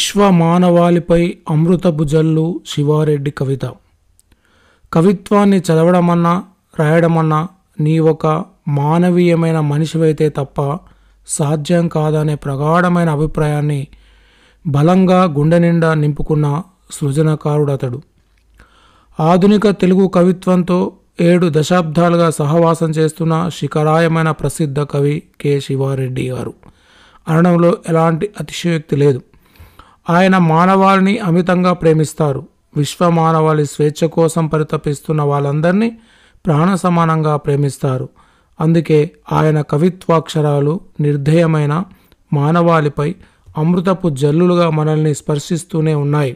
విశ్వ మానవాళిపై అమృతపు జల్లు శివారెడ్డి కవిత. కవిత్వాన్ని చదవడమన్నా రాయడమన్నా నీ ఒక మానవీయమైన మనిషివైతే తప్ప సాధ్యం కాదనే ప్రగాఢమైన అభిప్రాయాన్ని బలంగా గుండె నిండా నింపుకున్న సృజనకారుడతడు. ఆధునిక తెలుగు కవిత్వంతో 7 దశాబ్దాలుగా సహవాసం చేస్తున్న శిఖరాయమైన ప్రసిద్ధ కవి కె శివారెడ్డి గారు అనడంలో ఎలాంటి అతిశయోక్తి లేదు. ఆయన మానవాళిని అమితంగా ప్రేమిస్తారు. విశ్వ మానవాళి స్వేచ్ఛ కోసం పరితపిస్తున్న వాళ్ళందరినీ ప్రాణ సమానంగా ప్రేమిస్తారు. అందుకే ఆయన కవిత్వాక్షరాలు నిర్దయమైన మానవాళిపై అమృతపు జల్లులుగా మనల్ని స్పర్శిస్తూనే ఉన్నాయి.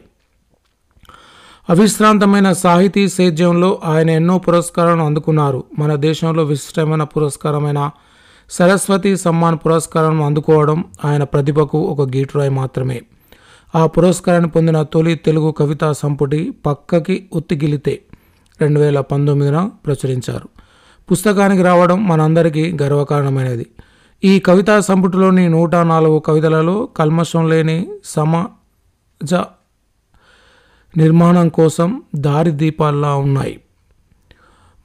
అవిశ్రాంతమైన సాహితీ సేద్యంలో ఆయన ఎన్నో పురస్కారాలను అందుకున్నారు. మన దేశంలో విశిష్టమైన పురస్కారమైన సరస్వతి సమ్మాన్ పురస్కారం అందుకోవడం ఆయన ప్రతిభకు ఒక గీటురాయి మాత్రమే. ఆ పురస్కారాన్ని పొందిన తొలి తెలుగు కవితా సంపుటి పక్కకి ఉత్తిగిలితే 2019 ప్రచురించారు. పుస్తకానికి రావడం మనందరికీ గర్వకారణమైనది. ఈ కవితా సంపుటిలోని 104 కవితలలో కల్మషం లేని సమాజ నిర్మాణం కోసం దారిదీపాల్లా ఉన్నాయి.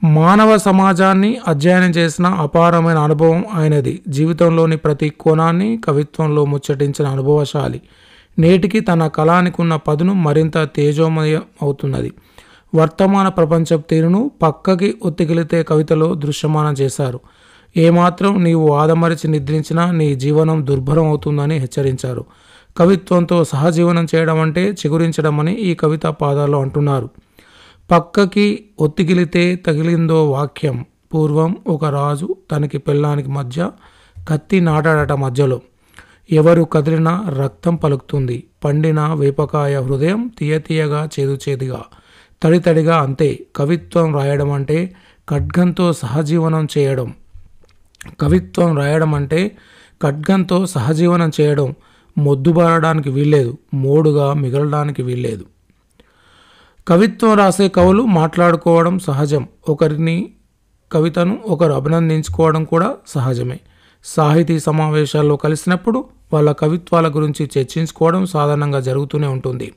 మానవ సమాజాన్ని అధ్యయనం చేసిన అపారమైన అనుభవం ఆయనది. జీవితంలోని ప్రతి కోణాన్ని కవిత్వంలో ముచ్చటించిన అనుభవశాలి. నేటికి తన కళానికి ఉన్న పదును మరింత తేజోమయం అవుతున్నది. వర్తమాన ప్రపంచ తీరును పక్కకి ఒత్తిగిలితే కవితలో దృశ్యమానం చేశారు. ఏమాత్రం నీవు ఆదమరిచి నిద్రించినా నీ జీవనం దుర్భరం అవుతుందని హెచ్చరించారు. కవిత్వంతో సహజీవనం చేయడం అంటే చిగురించడం అని ఈ కవితా పాదాల్లో అంటున్నారు. పక్కకి ఒత్తిగిలితే తగిలిందో వాక్యం. పూర్వం ఒక రాజు తనకి పెళ్ళానికి మధ్య కత్తి నాటాడట. మధ్యలో ఎవరు కదిలినా రక్తం పలుకుతుంది. పండిన వేపకాయ హృదయం తీయతీయగా చేదుచేదిగా తడితడిగా అంతే. కవిత్వం రాయడం అంటే ఖడ్గంతో సహజీవనం చేయడం. కవిత్వం రాయడం అంటే ఖడ్గంతో సహజీవనం చేయడం. మొద్దుబారడానికి వీల్లేదు, మోడుగా మిగలడానికి వీల్లేదు. కవిత్వం రాసే కవులు మాట్లాడుకోవడం సహజం. ఒకరిని కవితను ఒకరు అభినందించుకోవడం కూడా సహజమే. సాహితీ సమావేశాల్లో కలిసినప్పుడు వాళ్ళ కవిత్వాల గురించి చర్చించుకోవడం సాధారణంగా జరుగుతూనే ఉంటుంది.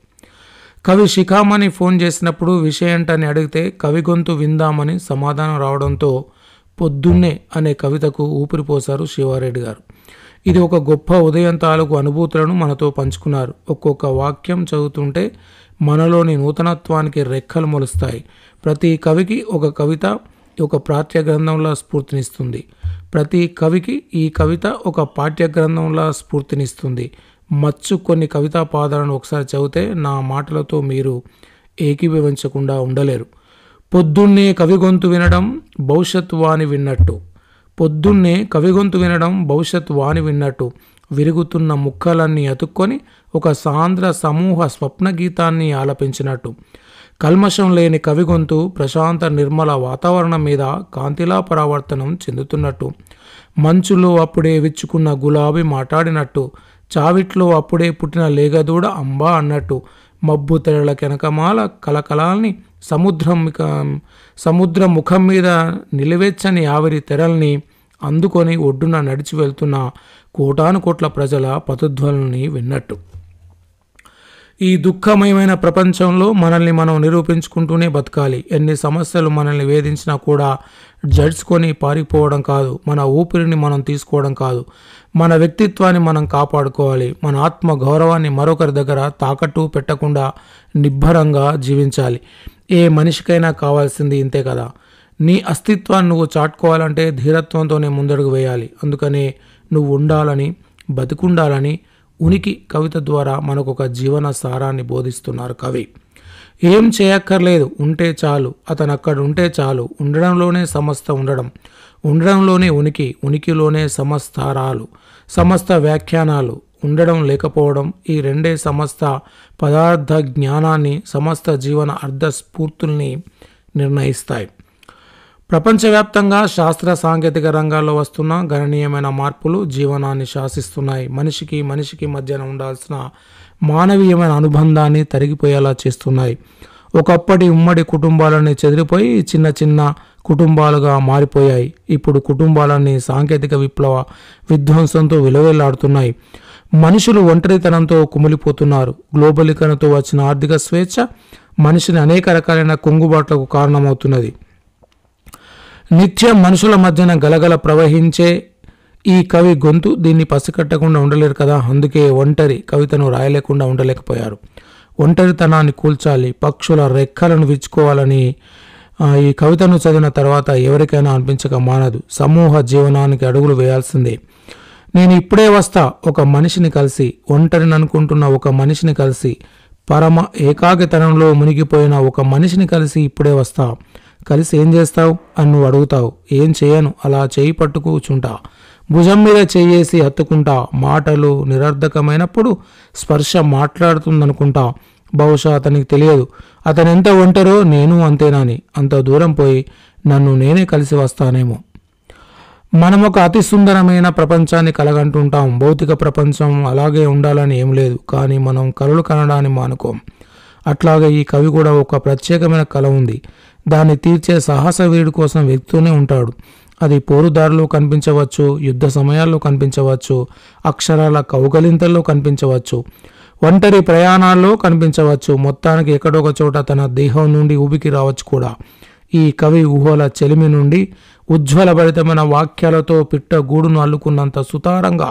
కవి శిఖామణి ఫోన్ చేసినప్పుడు విషయంటని అడిగితే కవి గొంతు విందామని సమాధానం రావడంతో పొద్దున్నే అనే కవితకు ఊపిరిపోశారు శివారెడ్డి గారు. ఇది ఒక గొప్ప ఉదయం తాలూకు అనుభూతులను మనతో పంచుకున్నారు. ఒక్కొక్క వాక్యం చదువుతుంటే మనలోని నూతనత్వానికి రెక్కలు మొలుస్తాయి. ప్రతి కవికి ఒక కవిత ఒక పాఠ్య గ్రంథంలా స్ఫూర్తినిస్తుంది. ప్రతి కవికి ఈ కవిత ఒక పాఠ్య గ్రంథంలా స్ఫూర్తినిస్తుంది. మచ్చు కొన్ని కవితా పాదాలను ఒకసారి చదివితే నా మాటలతో మీరు ఏకీభవించకుండా ఉండలేరు. పొద్దున్నే కవి గొంతు వినడం భవిష్యత్ వాణి విన్నట్టు. పొద్దున్నే కవి గొంతు వినడం భవిష్యత్ వాణి విన్నట్టు విరుగుతున్న ముక్కలన్నీ అతుక్కొని ఒక సాంద్ర సమూహ స్వప్న గీతాన్ని ఆలపించినట్టు. కల్మషం లేని కవి గొంతు ప్రశాంత నిర్మల వాతావరణం మీద కాంతిలా పరావర్తనం చెందుతున్నట్టు. మంచులో అప్పుడే విచ్చుకున్న గులాబీ మాట్లాడినట్టు. చావిట్లో అప్పుడే పుట్టిన లేగదూడ అంబా అన్నట్టు. మబ్బు తెరల కెనకమాల కలకలాల్ని సముద్ర ముఖం మీద నిలువెచ్చని ఆవిరి తెరల్ని అందుకొని ఒడ్డున నడిచి వెళ్తున్న కోటాను కోట్ల ప్రజల పతుధ్వనుల్ని విన్నట్టు. ఈ దుఃఖమయమైన ప్రపంచంలో మనల్ని మనం నిరూపించుకుంటూనే బతకాలి. ఎన్ని సమస్యలు మనల్ని వేధించినా కూడా జడ్చుకొని పారిపోవడం కాదు, మన ఊపిరిని మనం తీసుకోవడం కాదు, మన వ్యక్తిత్వాన్ని మనం కాపాడుకోవాలి. మన ఆత్మ గౌరవాన్ని మరొకరి దగ్గర తాకట్టు పెట్టకుండా నిబ్బరంగా జీవించాలి. ఏ మనిషికైనా కావాల్సింది ఇంతే కదా. నీ అస్తిత్వాన్ని నువ్వు చాటుకోవాలంటే ధీరత్వంతోనే ముందడుగు వేయాలి. అందుకనే నువ్వు ఉండాలని, బతికుండాలని ఉనికి కవిత ద్వారా మనకొక జీవన సారాన్ని బోధిస్తున్నారు కవి. ఏం చేయక్కర్లేదు, ఉంటే చాలు. అతను అక్కడ ఉంటే చాలు. ఉండడంలోనే సమస్త ఉండడం, ఉండడంలోనే ఉనికి, ఉనికిలోనే సమస్తారాలు, సమస్త వ్యాఖ్యానాలు. ఉండడం లేకపోవడం ఈ రెండే సమస్త పదార్థ జ్ఞానాన్ని, సమస్త జీవన అర్థ స్ఫూర్తుల్ని నిర్ణయిస్తాయి. ప్రపంచవ్యాప్తంగా శాస్త్ర సాంకేతిక రంగాల్లో వస్తున్న గణనీయమైన మార్పులు జీవనాన్ని శాసిస్తున్నాయి. మనిషికి మధ్యన ఉండాల్సిన మానవీయమైన అనుబంధాన్ని తరిగిపోయేలా చేస్తున్నాయి. ఒకప్పటి ఉమ్మడి కుటుంబాలన్నీ చెదిరిపోయి చిన్న చిన్న కుటుంబాలుగా మారిపోయాయి. ఇప్పుడు కుటుంబాలన్నీ సాంకేతిక విప్లవ విధ్వంసంతో విలువెల్లాడుతున్నాయి. మనుషులు ఒంటరితనంతో కుమిలిపోతున్నారు. గ్లోబలీకరణతో వచ్చిన ఆర్థిక స్వేచ్ఛ మనిషిని అనేక రకాలైన కుంగుబాట్లకు కారణమవుతున్నది. నిత్యం మనుషుల మధ్యన గలగల ప్రవహించే ఈ కవి గొంతు దీన్ని పసికట్టకుండా ఉండలేరు కదా. అందుకే ఒంటరి కవితను రాయలేకుండా ఉండలేకపోయారు. ఒంటరితనాన్ని కూల్చాలి, పక్షుల రెక్కలను విచ్చుకోవాలని ఈ కవితను చదివిన తర్వాత ఎవరికైనా అనిపించక మానదు. సమూహ జీవనానికి అడుగులు వేయాల్సిందే. నేను ఇప్పుడే వస్తా, ఒక మనిషిని కలిసి, ఒంటరిని అనుకుంటున్న ఒక మనిషిని కలిసి, పరమ ఏకాకితనంలో మునిగిపోయిన ఒక మనిషిని కలిసి ఇప్పుడే వస్తా. కలిసి ఏం చేస్తావు అని నువ్వు అడుగుతావు. ఏం చేయను, అలా చేయి పట్టు కూర్చుంటా, భుజం మీద చేయేసి హత్తుకుంటా. మాటలు నిరర్ధకమైనప్పుడు స్పర్శ మాట్లాడుతుందనుకుంటా. బహుశా అతనికి తెలియదు అతను ఎంత ఒంటరో నేను అంతేనాని. అంత దూరం పోయి నన్ను నేనే కలిసి వస్తానేమో. మనం ఒక అతి సుందరమైన ప్రపంచాన్ని కలగంటుంటాం. భౌతిక ప్రపంచం అలాగే ఉండాలని ఏం లేదు, కానీ మనం కలలు కనడాన్ని మానుకోం. అట్లాగే ఈ కవి కూడా ఒక ప్రత్యేకమైన కళ ఉంది. దాన్ని తీర్చే సాహస వీరుడి కోసం వెతుకుతూనే ఉంటాడు. అది పోరుదారిలో కనిపించవచ్చు, యుద్ధ సమయాల్లో కనిపించవచ్చు, అక్షరాల కౌగలింతల్లో కనిపించవచ్చు, ఒంటరి ప్రయాణాల్లో కనిపించవచ్చు. మొత్తానికి ఎక్కడొక చోట తన దేహం నుండి ఊపికి రావచ్చు కూడా. ఈ కవి ఊహల చెలిమి నుండి ఉజ్వలభరితమైన వాక్యాలతో పిట్ట గూడును అల్లుకున్నంత సుతారంగా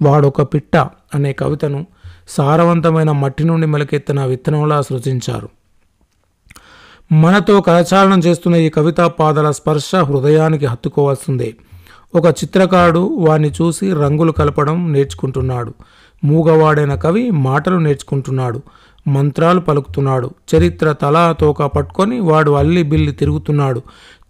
వాడొక పిట్ట అనే కవితను సారవంతమైన మట్టి నుండి మొలకెత్తిన విత్తనంలా సృజించారు. మనతో కరచాలనం చేస్తున్న ఈ కవితా పాదల స్పర్శ హృదయానికి హత్తుకోవాల్సిందే. ఒక చిత్రకారుడు వారిని చూసి రంగులు కలపడం నేర్చుకుంటున్నాడు. మూగవాడైన కవి మాటలు నేర్చుకుంటున్నాడు, మంత్రాలు పలుకుతున్నాడు. చరిత్ర తలా తోక పట్టుకొని వాడు అల్లి బిల్లి తిరుగుతున్నాడు.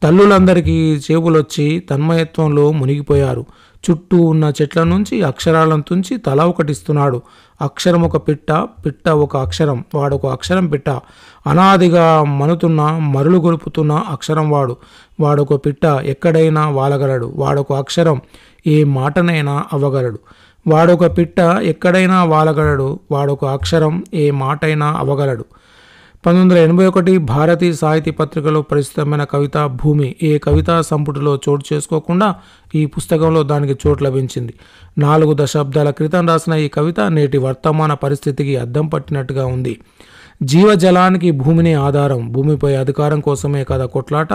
తల్లులందరికీ చేవులొచ్చి తన్మయత్వంలో మునిగిపోయారు. చుట్టూ ఉన్న చెట్ల నుంచి అక్షరాలను తుంచి తల ఒకటిస్తున్నాడు. అక్షరం ఒక పిట్ట, పిట్ట ఒక అక్షరం, వాడొక అక్షరం పిట్ట. అనాదిగా మనుతున్న మరులు గొలుపుతున్న అక్షరం వాడు. వాడొక పిట్ట, ఎక్కడైనా వాలగలడు. వాడొక అక్షరం, ఏ మాటనైనా అవ్వగలడు. వాడొక పిట్ట, ఎక్కడైనా వాలగలడు. వాడొక అక్షరం, ఏ మాటైనా అవ్వగలడు. 1981 భారతీయ సాహితీ పత్రికలో ప్రస్తుతమైన కవిత భూమి ఏ కవితా సంపుటిలో చోటు చేసుకోకుండా ఈ పుస్తకంలో దానికి చోటు లభించింది. 4 దశాబ్దాల క్రితం రాసిన ఈ కవిత నేటి వర్తమాన పరిస్థితికి అద్దం పట్టినట్టుగా ఉంది. జీవజలానికి భూమిని ఆధారం. భూమిపై అధికారం కోసమే కదా కొట్లాట.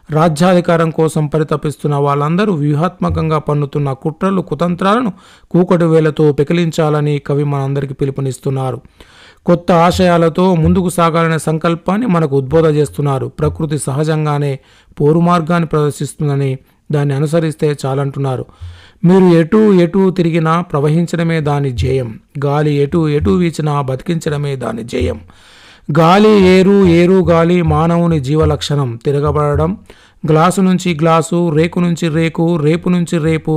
రాజ్యాధికారం కోసం పరితపిస్తున్న వాళ్ళందరూ వ్యూహాత్మకంగా పన్నుతున్న కుట్రలు కుతంత్రాలను కూకటి వేలతో పెకిలించాలని కవి మనందరికీ పిలుపునిస్తున్నారు. కొత్త ఆశయాలతో ముందుకు సాగాలనే సంకల్పాన్ని మనకు ఉద్బోధ చేస్తున్నారు. ప్రకృతి సహజంగానే పోరు మార్గాన్ని ప్రదర్శిస్తుందని, దాన్ని అనుసరిస్తే చాలంటున్నారు. మీరు ఎటు తిరిగినా ప్రవహించడమే దాని ధ్యేయం. గాలి ఎటు వీచినా బతికించడమే దాని ధ్యేయం. గాలి ఏరు గాలి మానవుని జీవలక్షణం. తిరగబడడం, గ్లాసు నుంచి గ్లాసు, రేకు నుంచి రేకు, రేపు నుంచి రేపు,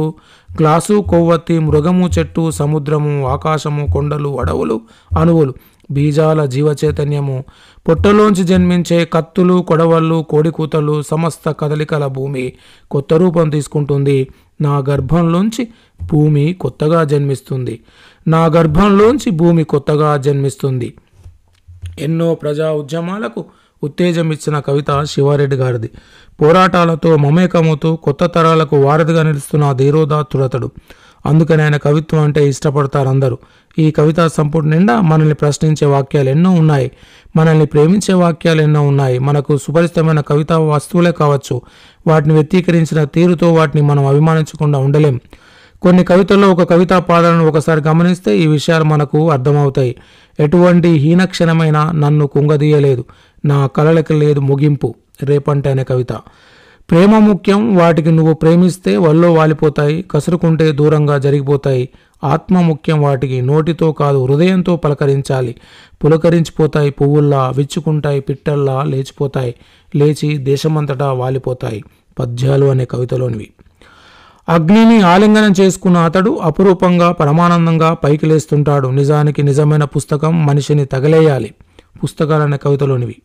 గ్లాసు కొవ్వొత్తి, మృగము చెట్టు, సముద్రము, ఆకాశము, కొండలు, అడవులు, అణువులు, బీజాల జీవచైతన్యము, పొట్టలోంచి జన్మించే కత్తులు, కొడవళ్ళు, కోడికూతలు, సమస్త కదలికల భూమి కొత్త రూపం తీసుకుంటుంది. నా గర్భంలోంచి భూమి కొత్తగా జన్మిస్తుంది. నా గర్భంలోంచి భూమి కొత్తగా జన్మిస్తుంది. ఎన్నో ప్రజా ఉద్యమాలకు ఉత్తేజం ఇచ్చిన కవిత శివారెడ్డి గారిది. పోరాటాలతో మమేకమవుతూ కొత్త తరాలకు వారధిగా నిలుస్తున్న ధీరోదాత్తుడతడు. అందుకని ఆయన కవిత్వం అంటే ఇష్టపడతారు అందరూ. ఈ కవితా సంపుటి నిండా మనల్ని ప్రశ్నించే వాక్యాలు ఎన్నో ఉన్నాయి, మనల్ని ప్రేమించే వాక్యాలు ఎన్నో ఉన్నాయి. మనకు సుపరిచితమైన కవితా వస్తువులే కావచ్చు, వాటిని వ్యక్తీకరించిన తీరుతో వాటిని మనం అభిమానించకుండా ఉండలేం. కొన్ని కవితల్లో ఒక కవితా పాదాలను ఒకసారి గమనిస్తే ఈ విషయాలు మనకు అర్థమవుతాయి. ఎటువంటి హీనక్షణమైన నన్ను కుంగదీయలేదు, నా కలలకి లేదు ముగింపు. రేపంటే అనే కవిత. ప్రేమ ముఖ్యం, వాటికి నువ్వు ప్రేమిస్తే వల్లో వాలిపోతాయి, కసురుకుంటే దూరంగా జరిగిపోతాయి. ఆత్మ ముఖ్యం, వాటికి నోటితో కాదు హృదయంతో పలకరించాలి. పులకరించిపోతాయి పువ్వుల్లా, విచ్చుకుంటాయి పిట్టల్లా, లేచిపోతాయి, లేచి దేశమంతటా వాలిపోతాయి. పద్యాలు అనే కవితలోనివి. అగ్నిని ఆలింగనం చేసుకున్న అతడు అపురూపంగా పరమానందంగా పైకి లేస్తుంటాడు. నిజానికి నిజమైన పుస్తకం మనిషిని తగలేయాలి. పుస్తకాలనే కవితలోనివి.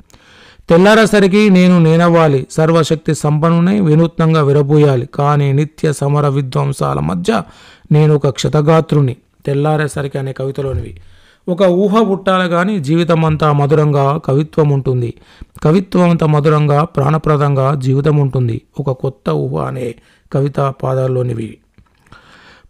తెల్లారేసరికి నేనవ్వాలి, సర్వశక్తి సంపన్నునై వినూత్నంగా విరబూయాలి. కానీ నిత్య సమర విధ్వంసాల మధ్య నేను ఒక క్షతగాత్రుని. తెల్లారేసరికి అనే కవితలోనివి. ఒక ఊహ పుట్టాలి కానీ జీవితం అంతా మధురంగా కవిత్వం ఉంటుంది. కవిత్వం అంత మధురంగా ప్రాణప్రదంగా జీవితం ఉంటుంది. ఒక కొత్త ఊహ అనే కవితా పాదాల్లోనివి.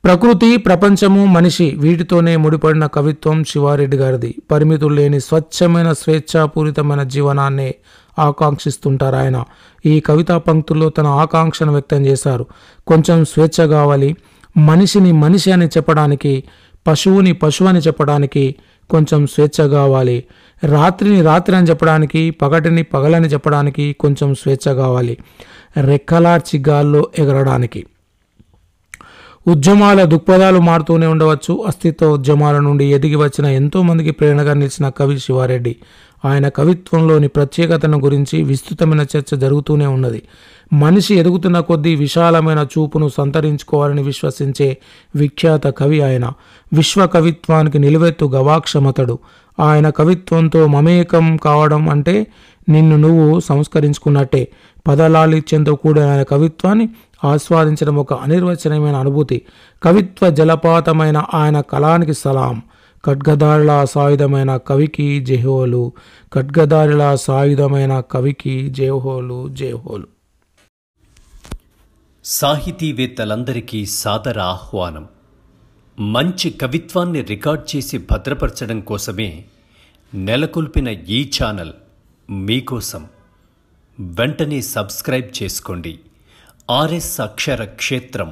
ప్రకృతి, ప్రపంచము, మనిషి వీటితోనే ముడిపడిన కవిత్వం శివారెడ్డి గారిది. పరిమితులు లేని స్వచ్ఛమైన స్వేచ్ఛాపూరితమైన జీవనాన్నే ఆకాంక్షిస్తుంటారు ఆయన. ఈ కవితా పంక్తుల్లో తన ఆకాంక్షను వ్యక్తం చేశారు. కొంచెం స్వేచ్ఛ కావాలి, మనిషిని మనిషి అని చెప్పడానికి, పశువుని పశువు అని చెప్పడానికి కొంచెం స్వేచ్ఛ కావాలి, రాత్రిని రాత్రి అని చెప్పడానికి, పగటిని పగలని చెప్పడానికి కొంచెం స్వేచ్ఛ కావాలి, రెక్కలార్చి గాల్లో ఎగరడానికి. ఉద్యమాల దృక్పథాలు మారుతూనే ఉండవచ్చు. అస్తిత్వ ఉద్యమాల నుండి ఎదిగి వచ్చిన ఎంతోమందికి ప్రేరణగా నిలిచిన కవి శివారెడ్డి. ఆయన కవిత్వంలోని ప్రత్యేకతను గురించి విస్తృతమైన చర్చ జరుగుతూనే ఉన్నది. మనిషి ఎదుగుతున్న కొద్దీ విశాలమైన చూపును సంతరించుకోవాలని విశ్వసించే విఖ్యాత కవి ఆయన. విశ్వ కవిత్వానికి నిలువెత్తు గవాక్షమతడు. ఆయన కవిత్వంతో మమేకం కావడం అంటే నిన్ను నువ్వు సంస్కరించుకున్నట్టే. పదలాలిత్యంతో కూడిన ఆయన కవిత్వాన్ని ఆస్వాదించడం ఒక అనిర్వచనీయమైన అనుభూతి. కవిత్వ జలపాతమైన ఆయన కళానికి సలాం. ఖడ్గదారిలా సాయుధమైన కవికి జయహోలు, ఖడ్గదారిలా సాయుధమైన కవికి జయహోలు, జయహోలు. సాహితీవేత్తలందరికీ సాదర ఆహ్వానం. మంచి కవిత్వాన్ని రికార్డ్ చేసి భద్రపరచడం కోసమే నెలకొల్పిన ఈ ఛానల్ మీకోసం. వెంటనే సబ్స్క్రైబ్ చేసుకోండి. ఆర్ఎస్ అక్షర క్షేత్రం